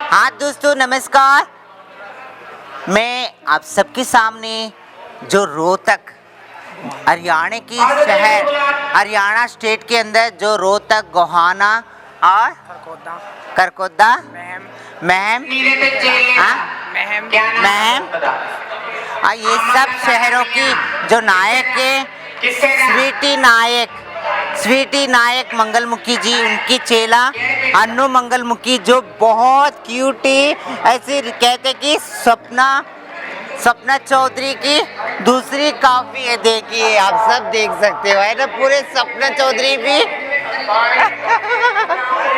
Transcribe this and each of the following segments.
हाँ दोस्तों नमस्कार। मैं आप सबके सामने जो रोहतक हरियाणा की शहर हरियाणा स्टेट के अंदर जो रोहतक गोहाना और करकोदा महम ये सब शहरों की जो नायक है स्वीटी नायक मंगलमुखी जी, उनकी चेला अन्नू मंगलमुखी जो बहुत क्यूट है, ऐसे कहते कि सपना चौधरी की दूसरी काफी है। देखिए आप सब देख सकते हो, है ना, पूरे सपना चौधरी भी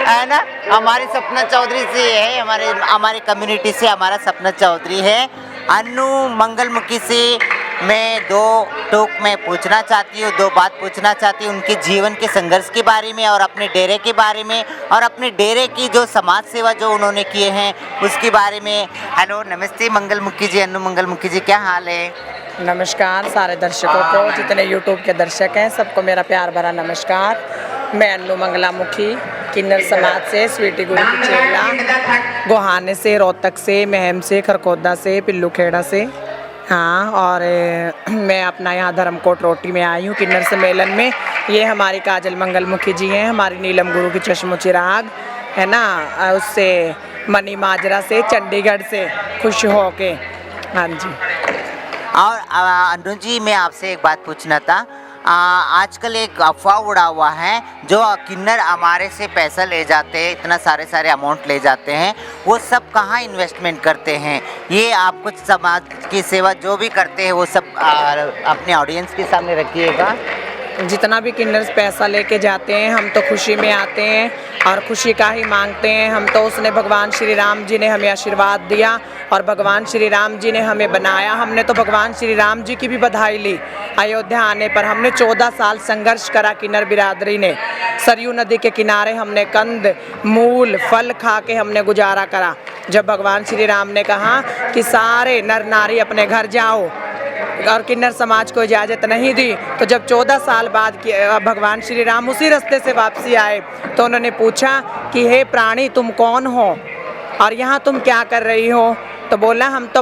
है ना, हमारे सपना चौधरी से है, हमारे कम्युनिटी से हमारा सपना चौधरी है। अन्नू मंगलमुखी से मैं दो बात पूछना चाहती हूँ उनके जीवन के संघर्ष के बारे में और अपने डेरे के बारे में और अपने डेरे की जो समाज सेवा जो उन्होंने किए हैं उसके बारे में। हेलो नमस्ते मंगलमुखी जी, अन्नू मंगलमुखी जी, क्या हाल है? नमस्कार सारे दर्शकों को, जितने यूट्यूब के दर्शक हैं सबको मेरा प्यार भरा नमस्कार। मैं अन्नू मंगलमुखी किन्नर समाज से, स्वीटी गुरु की चेला, गोहाने से, रोहतक से, महम से, खरकोदा से, पिल्लू खेड़ा से। हाँ, और मैं अपना यहाँ धर्मकोट रोटी में आई हूँ किन्नर सम्मेलन में। ये हमारी काजल मंगलमुखी जी हैं, हमारी नीलम गुरु की चश्मो चिराग है ना, उससे मनी माजरा से, चंडीगढ़ से खुश हो के। हाँ जी। और अन्नू जी मैं आपसे एक बात पूछना था, आजकल एक अफवाह उड़ा हुआ है, जो किन्नर हमारे से पैसा ले जाते हैं, इतना सारे अमाउंट ले जाते हैं, वो सब कहाँ इन्वेस्टमेंट करते हैं? ये आप कुछ समाज की सेवा जो भी करते हैं वो सब अपने ऑडियंस के सामने रखिएगा। जितना भी किन्नर पैसा लेके जाते हैं, हम तो खुशी में आते हैं और खुशी का ही मांगते हैं। हम तो उसने भगवान श्री राम जी ने हमें आशीर्वाद दिया और भगवान श्री राम जी ने हमें बनाया। हमने तो भगवान श्री राम जी की भी बधाई ली अयोध्या आने पर। हमने 14 साल संघर्ष करा किन्नर बिरादरी ने। सरयू नदी के किनारे हमने कंद मूल फल खा के हमने गुजारा करा। जब भगवान श्री राम ने कहा कि सारे नर नारी अपने घर जाओ और किन्नर समाज को इजाज़त नहीं दी, तो जब 14 साल बाद भगवान श्री राम उसी रास्ते से वापसी आए तो उन्होंने पूछा कि हे प्राणी तुम कौन हो और यहाँ तुम क्या कर रही हो? तो बोला हम तो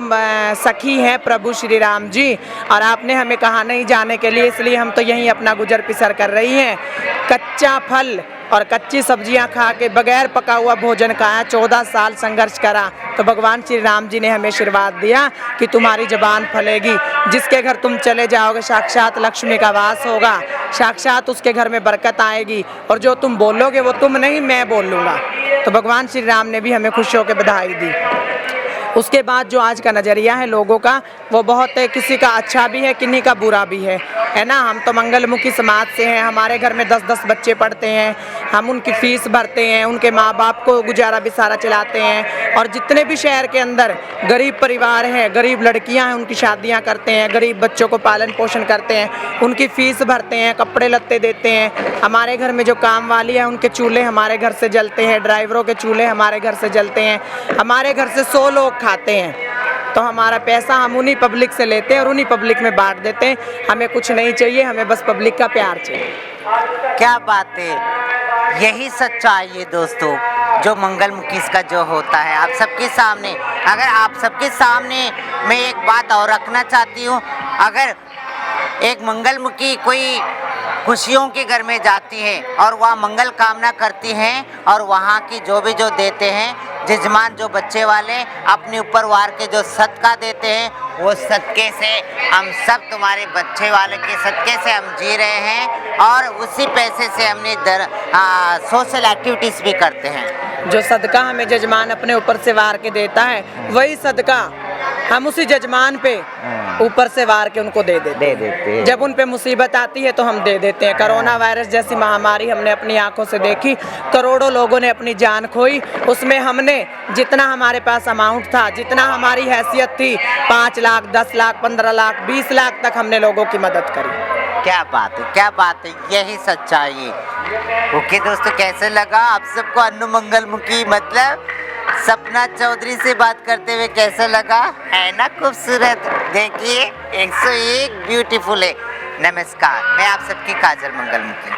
सखी हैं प्रभु श्री राम जी, और आपने हमें कहा नहीं जाने के लिए, इसलिए हम तो यहीं अपना गुजर पिसर कर रही हैं। कच्चा फल और कच्ची सब्जियां खा के बगैर पका हुआ भोजन खाया, 14 साल संघर्ष करा, तो भगवान श्री राम जी ने हमें आशीर्वाद दिया कि तुम्हारी ज़बान फलेगी, जिसके घर तुम चले जाओगे साक्षात लक्ष्मी का वास होगा, साक्षात उसके घर में बरकत आएगी, और जो तुम बोलोगे वो तुम नहीं मैं बोल लूँगा। तो भगवान श्री राम ने भी हमें खुश होकर बधाई दी। उसके बाद जो आज का नज़रिया है लोगों का, वो बहुत है, किसी का अच्छा भी है, किन्हीं का बुरा भी है ना। हम तो मंगलमुखी समाज से हैं, हमारे घर में 10-10 बच्चे पढ़ते हैं, हम उनकी फ़ीस भरते हैं, उनके माँ बाप को गुजारा बिसारा चलाते हैं, और जितने भी शहर के अंदर गरीब परिवार हैं, गरीब लड़कियां हैं, उनकी शादियां करते हैं, गरीब बच्चों को पालन पोषण करते हैं, उनकी फ़ीस भरते हैं, कपड़े लत्ते देते हैं। हमारे घर में जो काम वाली है उनके चूल्हे हमारे घर से जलते हैं, ड्राइवरों के चूल्हे हमारे घर से जलते हैं, हमारे घर से 100 लोग खाते हैं। तो हमारा पैसा हम उन्हीं पब्लिक से लेते हैं और उन्हीं पब्लिक में बांट देते हैं। हमें कुछ नहीं चाहिए, हमें बस पब्लिक का प्यार चाहिए। क्या बात है, यही सच्चाई है दोस्तों जो मंगलमुखी का जो होता है आप सबके सामने। अगर आप सबके सामने मैं एक बात और रखना चाहती हूँ, अगर एक मंगलमुखी कोई खुशियों के घर में जाती है और वह मंगल कामना करती हैं और वहाँ की जो देते हैं जजमान, जो बच्चे वाले अपने ऊपर वार के जो सदका देते हैं, वो सदके से हम सब तुम्हारे बच्चे वाले के सदके से हम जी रहे हैं, और उसी पैसे से हमने सोशल एक्टिविटीज़ भी करते हैं। जो सदका हमें जजमान अपने ऊपर से वार के देता है, वही सदका हम उसी जजमान पे ऊपर से वार के उनको दे देते हैं। जब उन पे मुसीबत आती है तो हम दे देते हैं। कोरोना वायरस जैसी महामारी हमने अपनी आंखों से देखी, करोड़ों लोगों ने अपनी जान खोई, उसमें हमने जितना हमारे पास अमाउंट था, जितना हमारी हैसियत थी, 5 लाख 10 लाख 15 लाख 20 लाख तक हमने लोगों की मदद करी। क्या बात है, क्या बात है, यही सच्चाई है। ओके दोस्तों, कैसे लगा आप सबको अन्नू मंगलमुखी मतलब सपना चौधरी से बात करते हुए? कैसा लगा, है ना खूबसूरत? देखिए 101 ब्यूटीफुल है। नमस्कार, मैं आप सबकी काजल मंगलमुखी।